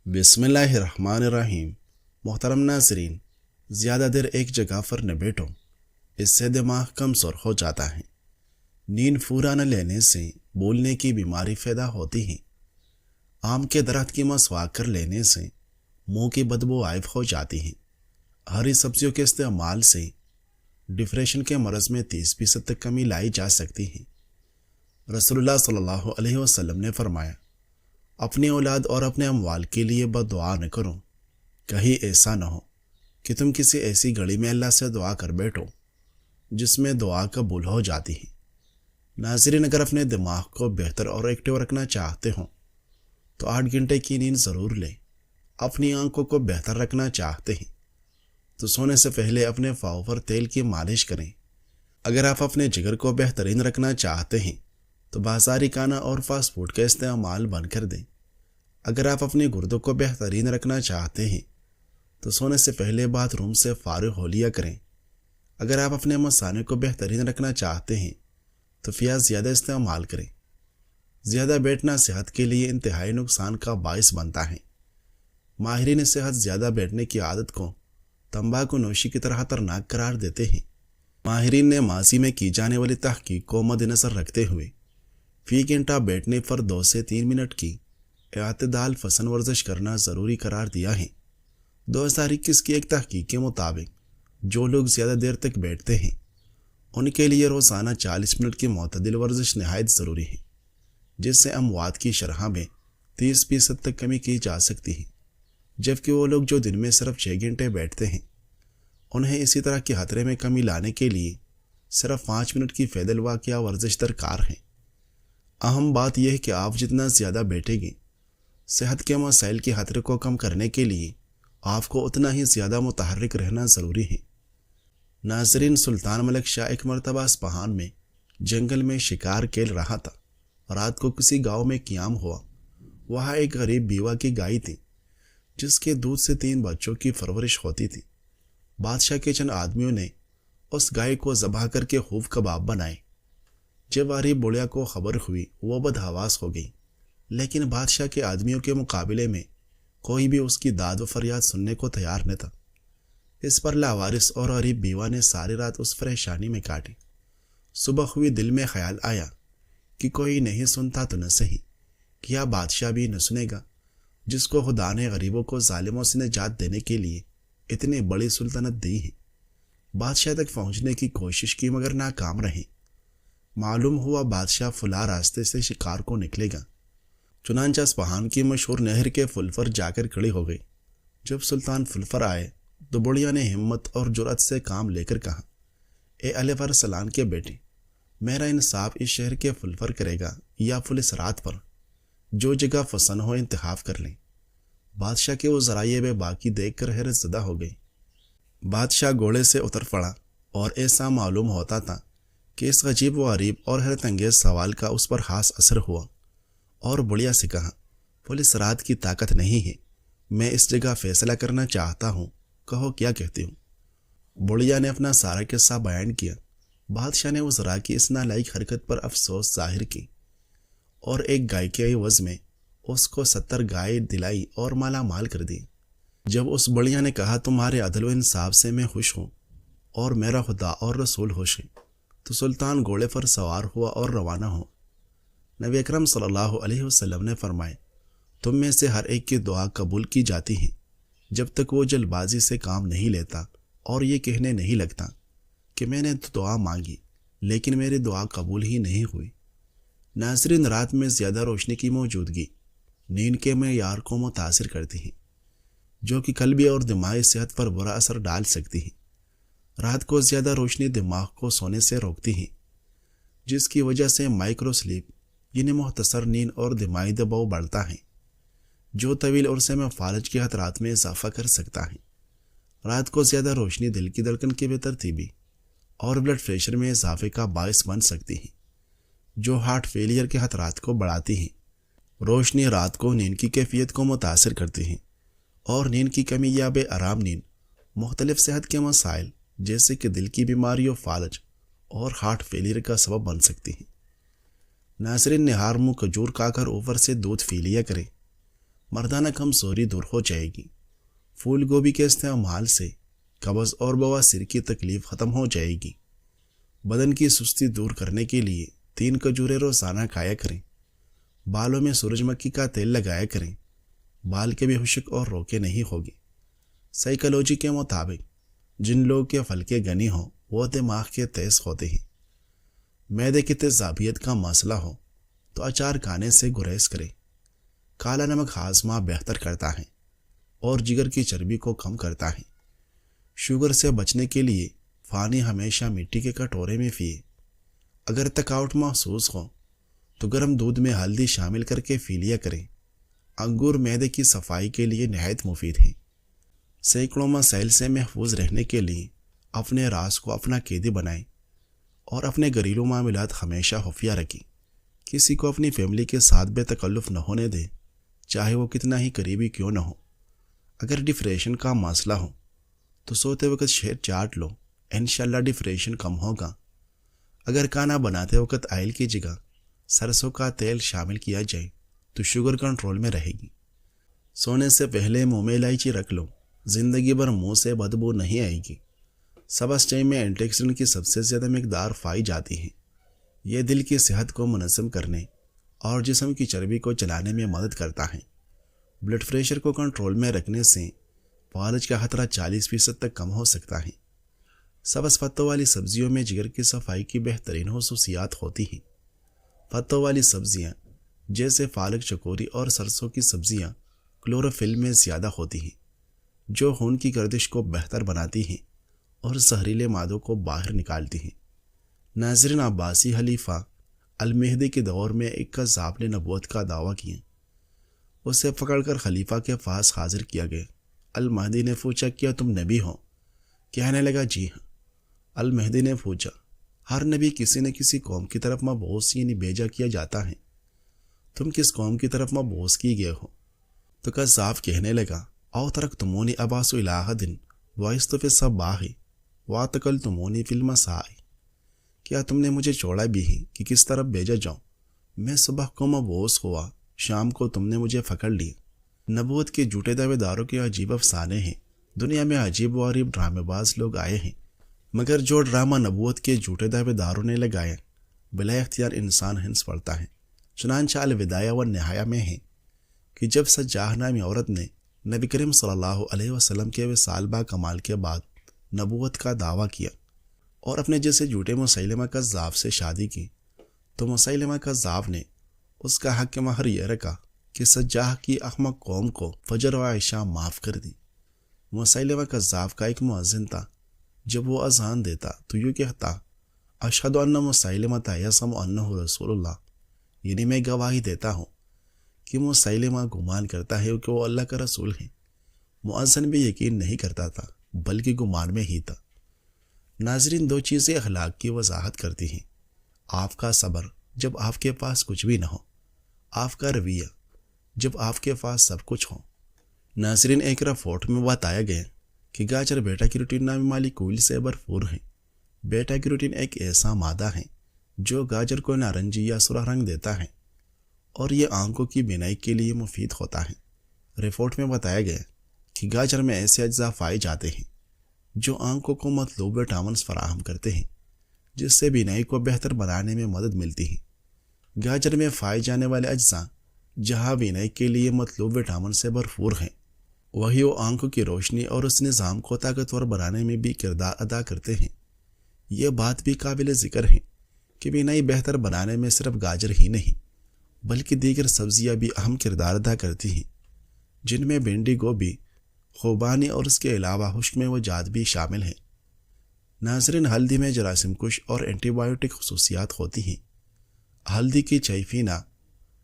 بسم اللہ الرحمن الرحیم۔ محترم ناظرین، زیادہ دیر ایک جگہ پر نہ بیٹھو، اس سے دماغ کمزور ہو جاتا ہے۔ نیند پورا نہ لینے سے بولنے کی بیماری پیدا ہوتی ہے۔ آم کے درخت کی مسواک کر لینے سے منہ کی بدبو غائب ہو جاتی ہے۔ ہری سبزیوں کے استعمال سے ڈپریشن کے مرض میں 30% تک کمی لائی جا سکتی ہے۔ رسول اللہ صلی اللہ علیہ وسلم نے فرمایا، اپنی اولاد اور اپنے اموال کے لیے بد دعا نہ کرو۔ کہیں ایسا نہ ہو کہ تم کسی ایسی گھڑی میں اللہ سے دعا کر بیٹھو جس میں دعا قبول ہو جاتی ہے۔ ناظرین، اگر اپنے دماغ کو بہتر اور ایکٹیو رکھنا چاہتے ہوں تو 8 گھنٹے کی نیند ضرور لیں۔ اپنی آنکھوں کو بہتر رکھنا چاہتے ہیں تو سونے سے پہلے اپنے پاؤں پر تیل کی مالش کریں۔ اگر آپ اپنے جگر کو بہترین رکھنا چاہتے ہیں تو بازاری کھانا اور فاسٹ فوڈ کا استعمال بند کر دیں۔ اگر آپ اپنے گردوں کو بہترین رکھنا چاہتے ہیں تو سونے سے پہلے باتھ روم سے فارغ ہو لیا کریں۔ اگر آپ اپنے مثانے کو بہترین رکھنا چاہتے ہیں تو پیاز زیادہ استعمال کریں۔ زیادہ بیٹھنا صحت کے لیے انتہائی نقصان کا باعث بنتا ہے۔ ماہرین صحت زیادہ بیٹھنے کی عادت کو تمباکو نوشی کی طرح خطرناک قرار دیتے ہیں۔ ماہرین نے ماضی میں کی جانے والی تحقیق کو مد نظر رکھتے ہوئے فی گھنٹہ بیٹھنے پر 2 سے 3 منٹ کی اعتدال پسند ورزش کرنا ضروری قرار دیا ہے۔ 2021 کی ایک تحقیق کے مطابق جو لوگ زیادہ دیر تک بیٹھتے ہیں ان کے لیے روزانہ 40 منٹ کی معتدل ورزش نہایت ضروری ہے، جس سے اموات کی شرح میں 30% تک کمی کی جا سکتی ہے۔ جبکہ وہ لوگ جو دن میں صرف 6 گھنٹے بیٹھتے ہیں انہیں اسی طرح کے خطرے میں کمی لانے کے لیے صرف 5 منٹ کی پیدل واقعہ ورزش درکار ہے۔ اہم بات یہ ہے کہ آپ جتنا زیادہ بیٹھیں گے، صحت کے مسائل کے خطرے کو کم کرنے کے لیے آپ کو اتنا ہی زیادہ متحرک رہنا ضروری ہے۔ ناظرین، سلطان ملک شاہ ایک مرتبہ اصفہان میں جنگل میں شکار کھیل رہا تھا۔ رات کو کسی گاؤں میں قیام ہوا۔ وہاں ایک غریب بیوہ کی گائے تھی جس کے دودھ سے 3 بچوں کی پرورش ہوتی تھی۔ بادشاہ کے چند آدمیوں نے اس گائے کو ذبح کر کے خوب کباب بنائے۔ جب غریب بڑھیا کو خبر ہوئی وہ بدحواس ہو گئی، لیکن بادشاہ کے آدمیوں کے مقابلے میں کوئی بھی اس کی داد و فریاد سننے کو تیار نہ تھا۔ اس پر لاوارث اور غریب بیوہ نے ساری رات اس پریشانی میں کاٹی۔ صبح ہوئی، دل میں خیال آیا کہ کوئی نہیں سنتا تو نہ صحیح، کیا بادشاہ بھی نہ سنے گا جس کو خدا نے غریبوں کو ظالموں سے نجات دینے کے لیے اتنی بڑی سلطنت دی ہے۔ بادشاہ تک پہنچنے کی کوشش کی مگر ناکام رہی۔ معلوم ہوا بادشاہ فلاں راستے سے شکار کو نکلے گا۔ چنانچہ اصفہان کی مشہور نہر کے پل پر جا کر کھڑی ہو گئی۔ جب سلطان پل پر آئے تو بڑھیا نے ہمت اور جرأت سے کام لے کر کہا، اے علیہ ارسلان کے بیٹے، میرا انصاف اس شہر کے پل پر کرے گا یا پل اس رات پر؟ جو جگہ پسند ہو انتخاب کر لیں۔ بادشاہ کے وہ ذرائع بے باکی دیکھ کر حیرت زدہ ہو گئی۔ بادشاہ گھوڑے سے اتر پڑا اور ایسا معلوم ہوتا تھا کہ اس عجیب و غریب اور حیرت انگیز سوال کا اس پر خاص اثر ہوا، اور بڑھیا سے کہا، پولیس رات کی طاقت نہیں ہے، میں اس جگہ فیصلہ کرنا چاہتا ہوں، کہو کیا کہتی ہوں۔ بڑھیا نے اپنا سارا قصہ بیان کیا۔ بادشاہ نے اس راہ کی اس نالائق حرکت پر افسوس ظاہر کی اور ایک گائے کے عوض میں اس کو 70 گائے دلائی اور مالا مال کر دی۔ جب اس بڑھیا نے کہا، تمہارے عدل و انصاف سے میں خوش ہوں اور میرا خدا اور رسول خوش ہیں، تو سلطان گھوڑے پر سوار ہوا اور روانہ ہو۔ نبی اکرم صلی اللہ علیہ وسلم نے فرمایا، تم میں سے ہر ایک کی دعا قبول کی جاتی ہے جب تک وہ جلد بازی سے کام نہیں لیتا اور یہ کہنے نہیں لگتا کہ میں نے دعا مانگی لیکن میری دعا قبول ہی نہیں ہوئی۔ ناظرین، رات میں زیادہ روشنی کی موجودگی نیند کے معیار کو متاثر کرتی ہے، جو کہ قلبی اور دماغی صحت پر برا اثر ڈال سکتی ہے۔ رات کو زیادہ روشنی دماغ کو سونے سے روکتی ہے، جس کی وجہ سے مائکرو سلیپ یعنی مختصر نیند اور دماغی دباؤ بڑھتا ہے، جو طویل عرصے میں فالج کے خطرات میں اضافہ کر سکتا ہے۔ رات کو زیادہ روشنی دل کی دھڑکن کی بے ترتیبی اور بلڈ پریشر میں اضافے کا باعث بن سکتی ہے، جو ہارٹ فیلئر کے خطرات کو بڑھاتی ہے۔ روشنی رات کو نیند کی کیفیت کو متاثر کرتی ہے، اور نیند کی کمی یا بے آرام نیند مختلف صحت کے مسائل جیسے کہ دل کی بیماریوں، فالج اور ہارٹ فیلئر کا سبب بن سکتی ہے۔ ناظرین، نہار منہ کھجور کھا کر اوپر سے دودھ پی لیا کریں۔ مردانہ کمزوری دور ہو جائے گی۔ پھول گوبھی کے استعمال سے قبض اور بواسیر کی تکلیف ختم ہو جائے گی۔ بدن کی سستی دور کرنے کے لیے 3 کھجوریں روزانہ کھایا کریں۔ بالوں میں سورج مکھی کا تیل لگایا کریں۔ بال کے بھی خشک اور روکے نہیں ہوگی۔ سائیکالوجی کے مطابق جن لوگوں کے پھلکے گنی ہوں وہ دماغ کے تیز ہوتے ہیں۔ معدے کی تیزابیت کا مسئلہ ہو تو اچار کھانے سے گریز کریں۔ کالا نمک ہاضمہ بہتر کرتا ہے اور جگر کی چربی کو کم کرتا ہے۔ شوگر سے بچنے کے لیے پانی ہمیشہ مٹی کے کٹورے میں پیے۔ اگر تھکاوٹ محسوس ہو تو گرم دودھ میں ہلدی شامل کر کے پی لیا کریں۔ انگور معدے کی صفائی کے لیے نہایت مفید ہیں۔ سینکڑوں مسائل سے محفوظ رہنے کے لیے اپنے راز کو اپنا قیدی بنائیں اور اپنے گھریلو معاملات ہمیشہ خفیہ رکھیں۔ کسی کو اپنی فیملی کے ساتھ بے تکلف نہ ہونے دیں، چاہے وہ کتنا ہی قریبی کیوں نہ ہو۔ اگر ڈپریشن کا مسئلہ ہو تو سوتے وقت شہد چاٹ لو، انشاءاللہ ڈپریشن کم ہوگا۔ اگر کھانا بناتے وقت آئل کی جگہ سرسوں کا تیل شامل کیا جائے تو شوگر کنٹرول میں رہے گی۔ سونے سے پہلے منہ میں الائچی رکھ لو، زندگی بھر منہ سے بدبو نہیں آئے گی۔ سبز چائے میں اینٹی آکسیڈنٹ کی سب سے زیادہ مقدار پائی جاتی ہے۔ یہ دل کی صحت کو منظم کرنے اور جسم کی چربی کو جلانے میں مدد کرتا ہے۔ بلڈ پریشر کو کنٹرول میں رکھنے سے فالج کا خطرہ 40% تک کم ہو سکتا ہے۔ سبز پتوں والی سبزیوں میں جگر کی صفائی کی بہترین خصوصیات ہوتی ہیں۔ پتوں والی سبزیاں جیسے پالک، چکوری اور سرسوں کی سبزیاں کلوروفل میں زیادہ ہوتی ہیں، جو خون کی گردش کو بہتر بناتی ہیں اور زہریلے مادوں کو باہر نکالتی ہیں۔ ناظرین، عباسی خلیفہ المہدی کے دور میں ایک قذاب نے نبوت کا دعویٰ کیا۔ اسے پکڑ کر خلیفہ کے پاس حاضر کیا گیا۔ المہدی نے پوچھا، کیا تم نبی ہو؟ کہنے لگا، جی ہاں۔ المہدی نے پوچھا، ہر نبی کسی نہ کسی قوم کی طرف مبعوث یعنی بھیجا کیا جاتا ہے، تم کس قوم کی طرف مبعوث کی گئے ہو؟ تو قذاب کہنے لگا، او ترکتمونی ابعث الی احد بعثت فی الصباح واعتقلتمونی فی المساء۔ کیا تم نے مجھے چھوڑا بھی ہے کہ کس طرف بھیجا جاؤں؟ میں صبح کو مبعوث ہوا، شام کو تم نے مجھے پکڑ لیا۔ نبوت کے جھوٹے دعوے داروں کے عجیب افسانے ہیں۔ دنیا میں عجیب و غریب ڈرامے باز لوگ آئے ہیں، مگر جو ڈرامہ نبوت کے جھوٹے دعوے داروں نے لگایا بلا اختیار انسان ہنس پڑتا ہے۔ چنانچہ الوداع و نہایہ میں ہے کہ جب سجاہ نامی عورت نے نبی کریم صلی اللہ علیہ وسلم کے وصال با کمال کے بعد نبوت کا دعویٰ کیا اور اپنے جیسے جھوٹے مسیلمہ کذاب سے شادی کی، تو مسیلمہ کذاب نے اس کا حق مہر یہ رکھا کہ سجاہ کی احمق قوم کو فجر و عشاء معاف کر دی۔ مسیلمہ کذاب کا ایک مؤذن تھا، جب وہ اذان دیتا تو یوں کہتا، اشہد ان مسیلمۃ یزعم انہ رسول اللہ، یعنی میں گواہی دیتا ہوں کہ مسیلمہ گمان کرتا ہے کہ وہ اللہ کا رسول ہے۔ مؤذن بھی یقین نہیں کرتا تھا بلکہ گمان میں ہی تھا۔ ناظرین، 2 چیزیں اخلاق کی وضاحت کرتی ہیں: آپ کا صبر جب آپ کے پاس کچھ بھی نہ ہو، آپ کا رویہ جب آپ کے پاس سب کچھ ہو۔ ناظرین، ایک رپورٹ میں بتایا گیا کہ گاجر بیٹا کیروٹین نامی مالیکول سے بھرپور ہے۔ بیٹا کیروٹین ایک ایسا مادہ ہے جو گاجر کو نارنجی یا سرخ رنگ دیتا ہے اور یہ آنکھوں کی بینائی کے لیے مفید ہوتا ہے۔ رپورٹ میں بتایا گیا کہ گاجر میں ایسے اجزاء پائے جاتے ہیں جو آنکھوں کو مطلوب وٹامنز فراہم کرتے ہیں، جس سے بینائی کو بہتر بنانے میں مدد ملتی ہے۔ گاجر میں پائے جانے والے اجزاء جہاں بینائی کے لیے مطلوب وٹامن سے بھرپور ہیں، وہی وہ آنکھوں کی روشنی اور اس نظام کو طاقتور بنانے میں بھی کردار ادا کرتے ہیں۔ یہ بات بھی قابل ذکر ہے کہ بینائی بہتر بنانے میں صرف گاجر ہی نہیں بلکہ دیگر سبزیاں بھی اہم کردار ادا کرتی ہیں، جن میں بھنڈی، گوبھی، خوبانی اور اس کے علاوہ خشک میوجات بھی شامل ہیں۔ ناظرین، ہلدی میں جراثیم کش اور اینٹی بائیوٹک خصوصیات ہوتی ہیں۔ ہلدی کی چائے پینا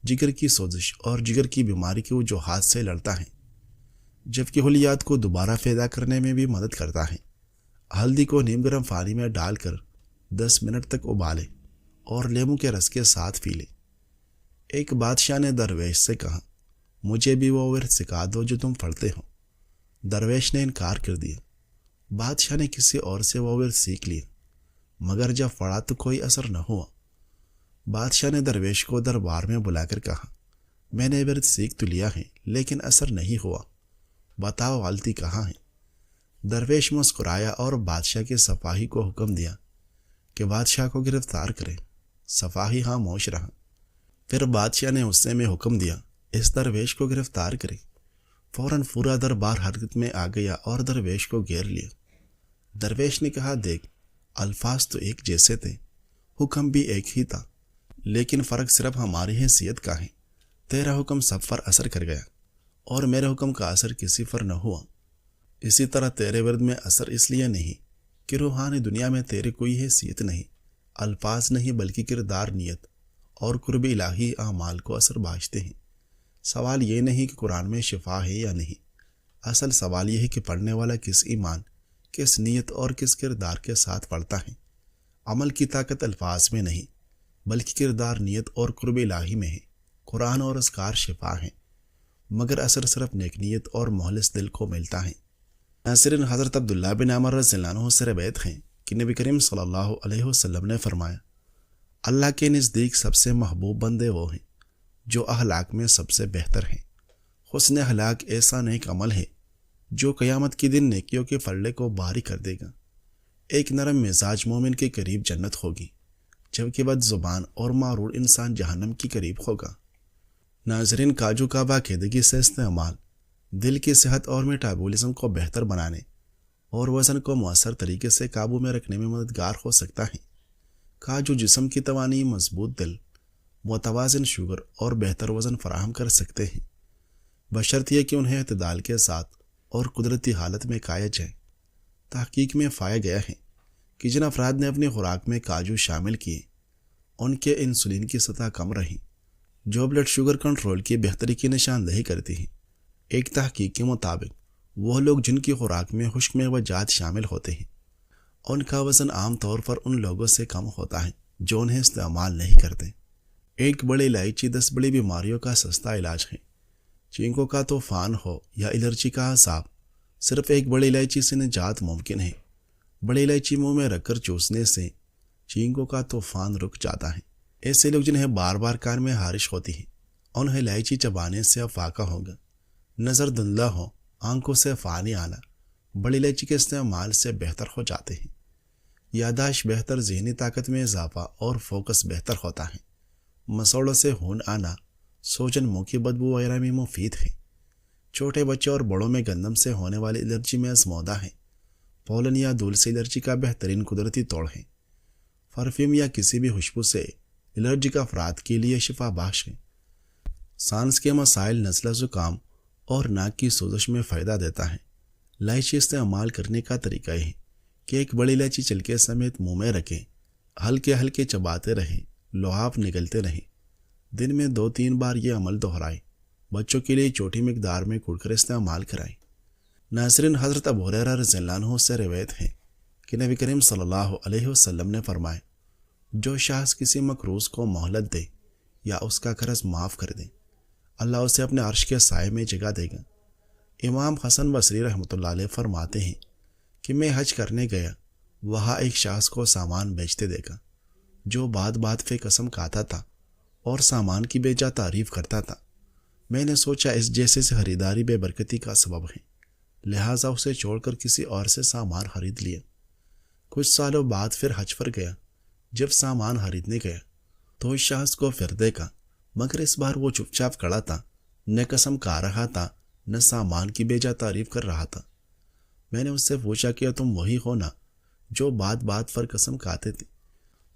جگر کی سوزش اور جگر کی بیماری کی وجوہات سے لڑتا ہے، جبکہ خلیات کو دوبارہ پیدا کرنے میں بھی مدد کرتا ہے۔ ہلدی کو نیم گرم پانی میں ڈال کر 10 منٹ تک ابالیں اور لیموں کے رس کے ساتھ پی لیں۔ ایک بادشاہ نے درویش سے کہا، مجھے بھی وہ ورد سکھا دو جو تم پڑھتے ہو۔ درویش نے انکار کر دیا۔ بادشاہ نے کسی اور سے وہ ورد سیکھ لیا، مگر جب پڑھا تو کوئی اثر نہ ہوا۔ بادشاہ نے درویش کو دربار میں بلا کر کہا، میں نے ورد سیکھ تو لیا ہے لیکن اثر نہیں ہوا، بتاؤ غلطی کہاں ہے؟ درویش مسکرایا اور بادشاہ کے سپاہی کو حکم دیا کہ بادشاہ کو گرفتار کرے۔ سپاہی خاموش رہا۔ پھر بادشاہ نے غصے میں حکم دیا اس درویش کو گرفتار کرے۔ فوراً پورا دربار حرکت میں آ گیا اور درویش کو گھیر لیا۔ درویش نے کہا، دیکھ، الفاظ تو ایک جیسے تھے، حکم بھی ایک ہی تھا، لیکن فرق صرف ہماری حیثیت کا ہے۔ تیرا حکم سب پر اثر کر گیا اور میرے حکم کا اثر کسی پر نہ ہوا۔ اسی طرح تیرے ورد میں اثر اس لیے نہیں کہ روحانی دنیا میں تیری کوئی حیثیت نہیں، الفاظ نہیں بلکہ کردار، نیت اور قرب الہی اعمال کو اثر بخشتے ہیں۔ سوال یہ نہیں کہ قرآن میں شفا ہے یا نہیں، اصل سوال یہ ہے کہ پڑھنے والا کس ایمان، کس نیت اور کس کردار کے ساتھ پڑھتا ہے۔ عمل کی طاقت الفاظ میں نہیں بلکہ کردار، نیت اور قرب الہی میں ہے۔ قرآن اور اذکار شفا ہیں، مگر اثر صرف نیک نیت اور مخلص دل کو ملتا ہے۔ ناظرین، حضرت عبداللہ بن عمر رضی اللہ عنہ سے روایت ہے کہ نبی کریم صلی اللہ علیہ وسلم نے فرمایا، اللہ کے نزدیک سب سے محبوب بندے وہ ہیں جو اخلاق میں سب سے بہتر ہیں۔ حسن اخلاق ایسا نیک عمل ہے جو قیامت کے دن نیکیوں کے پلڑے کو بھاری کر دے گا۔ ایک نرم مزاج مومن کے قریب جنت ہوگی، جبکہ بد زبان اور مغرور انسان جہنم کے قریب ہوگا۔ ناظرین، کاجو کا باقاعدگی سے استعمال دل کی صحت اور میٹابولزم کو بہتر بنانے اور وزن کو مؤثر طریقے سے قابو میں رکھنے میں مددگار ہو سکتا ہے۔ کاجو جسم کی توانائی، مضبوط دل، متوازن شوگر اور بہتر وزن فراہم کر سکتے ہیں، بشرط یہ کہ انہیں اعتدال کے ساتھ اور قدرتی حالت میں کھایا جائے۔ تحقیق میں پایا گیا ہے کہ جن افراد نے اپنی خوراک میں کاجو شامل کیے ان کے انسولین کی سطح کم رہی، جو بلڈ شوگر کنٹرول کی بہتری کی نشاندہی کرتی ہے۔ ایک تحقیق کے مطابق وہ لوگ جن کی خوراک میں خشک میوہ شامل ہوتے ہیں ان کا وزن عام طور پر ان لوگوں سے کم ہوتا ہے جو انہیں استعمال نہیں کرتے۔ ایک بڑی الائچی 10 بڑی بیماریوں کا سستا علاج ہے۔ چینکوں کا طوفان ہو یا الرجی کا عذاب، صرف ایک بڑی الائچی سے نجات ممکن ہے۔ بڑی الائچی منہ میں رکھ کر چوسنے سے چینکوں کا طوفان رک جاتا ہے۔ ایسے لوگ جنہیں بار بار کان میں خارش ہوتی ہے انہیں الائچی چبانے سے افاقہ ہوگا۔ نظر دھندلا ہو، آنکھوں سے پانی آنا بڑی الائچی کے استعمال سے بہتر ہو جاتے ہیں۔ یادداشت بہتر، ذہنی طاقت میں اضافہ اور فوکس بہتر ہوتا ہے۔ مسوڑوں سے خون آنا، سوجن، منہ کی بدبو وغیرہ میں مفید ہے۔ چھوٹے بچے اور بڑوں میں گندم سے ہونے والی الرجی میں آزمودہ ہے۔ پولن یا دھول سے الرجی کا بہترین قدرتی توڑ ہے۔ پرفیوم یا کسی بھی خوشبو سے الرجی کا افراد کے لیے شفا بخش ہے۔ سانس کے مسائل، نزلہ، زکام اور ناک کی سوزش میں فائدہ دیتا ہے۔ الائچی استعمال کرنے کا طریقہ یہ ہے کہ ایک بڑی الائچی چھلکے سمیت منہ میں رکھیں، ہلکے ہلکے چباتے رہیں، لعاب نگلتے رہیں۔ دن میں 2-3 بار یہ عمل دہرائیں۔ بچوں کے لیے چھوٹی مقدار میں کھول کر استعمال کرائیں۔ ناظرین، حضرت ابو ہریرہ رضی اللہ عنہ سے روایت ہے کہ نبی کریم صلی اللہ علیہ وسلم نے فرمایا، جو شخص کسی مقروض کو مہلت دے یا اس کا قرض معاف کر دے، اللہ اسے اپنے عرش کے سائے میں جگہ دے گا۔ امام حسن بصری رحمۃ اللہ علیہ فرماتے ہیں کہ میں حج کرنے گیا، وہاں ایک شخص کو سامان بیچتے دیکھا جو بات بات پہ قسم کھاتا تھا اور سامان کی بے جا تعریف کرتا تھا۔ میں نے سوچا اس جیسے سے خریداری بے برکتی کا سبب ہے، لہٰذا اسے چھوڑ کر کسی اور سے سامان خرید لیا۔ کچھ سالوں بعد پھر حج پر گیا۔ جب سامان خریدنے گیا تو اس شخص کو پھر دیکھا، مگر اس بار وہ چپ چاپ کھڑا تھا، نہ قسم کھا رہا تھا نہ سامان کی بے جا تعریف کر رہا تھا۔ میں نے اس سے پوچھا کہ تم وہی ہو نا جو بات بات پر قسم کھاتے تھے؟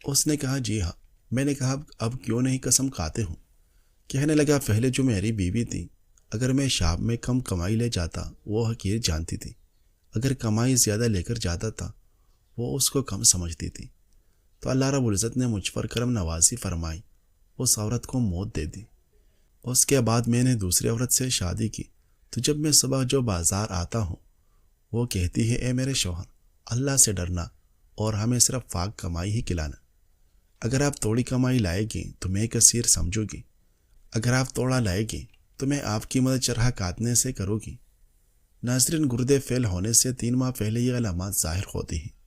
اس نے کہا، جی ہاں۔ میں نے کہا، اب کیوں نہیں قسم کھاتے ہوں؟ کہنے لگا، پہلے جو میری بیوی تھی، اگر میں شام میں کم کمائی لے جاتا وہ حقیر جانتی تھی، اگر کمائی زیادہ لے کر جاتا تھا وہ اس کو کم سمجھتی تھی۔ تو اللہ رب العزت نے مجھ پر کرم نوازی فرمائی، اس عورت کو موت دے دی۔ اس کے بعد میں نے دوسری عورت سے شادی کی، تو جب میں صبح جو بازار آتا ہوں وہ کہتی ہے، اے میرے شوہر، اللہ سے ڈرنا اور ہمیں صرف پاک کمائی ہی کھلانا۔ اگر آپ توڑی کمائی لائے گی تو میں کثیر سمجھو گی، اگر آپ توڑا لائے گی تو میں آپ کی مدد چرخہ کاٹنے سے کروں گی۔ ناظرین، گردے فیل ہونے سے 3 ماہ پہلے یہ علامات ظاہر ہوتی ہیں۔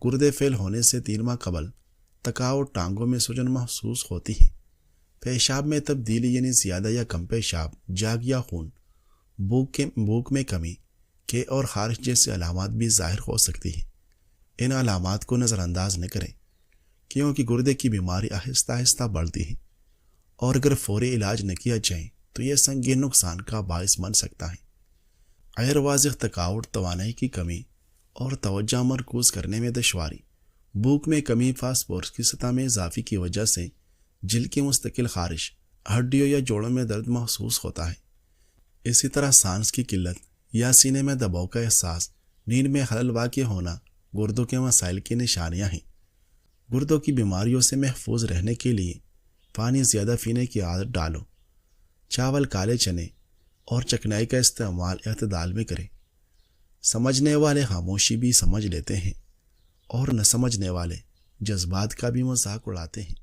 گردے فیل ہونے سے 3 ماہ قبل تکاؤ، ٹانگوں میں سوجن محسوس ہوتی ہے، پیشاب میں تبدیلی یعنی زیادہ یا کم پیشاب، جاگ یا خون، بھوک میں کمی کے اور خارش جیسے علامات بھی ظاہر ہو سکتی ہیں۔ ان علامات کو نظر انداز نہ کریں، کیونکہ گردے کی بیماری آہستہ آہستہ بڑھتی ہے، اور اگر فوری علاج نہ کیا جائے تو یہ سنگین نقصان کا باعث بن سکتا ہے۔ غیر واضح تھکاوٹ، توانائی کی کمی اور توجہ مرکوز کرنے میں دشواری، بھوک میں کمی، فاسفورس کی سطح میں اضافے کی وجہ سے جلد کی مستقل خارش، ہڈیوں یا جوڑوں میں درد محسوس ہوتا ہے۔ اسی طرح سانس کی قلت یا سینے میں دباؤ کا احساس، نیند میں خلل واقع ہونا گردوں کے مسائل کی نشانیاں ہیں۔ گردوں کی بیماریوں سے محفوظ رہنے کے لیے پانی زیادہ پینے کی عادت ڈالو، چاول، کالے چنے اور چکنائی کا استعمال اعتدال میں کریں۔ سمجھنے والے خاموشی بھی سمجھ لیتے ہیں، اور نہ سمجھنے والے جذبات کا بھی مذاق اڑاتے ہیں۔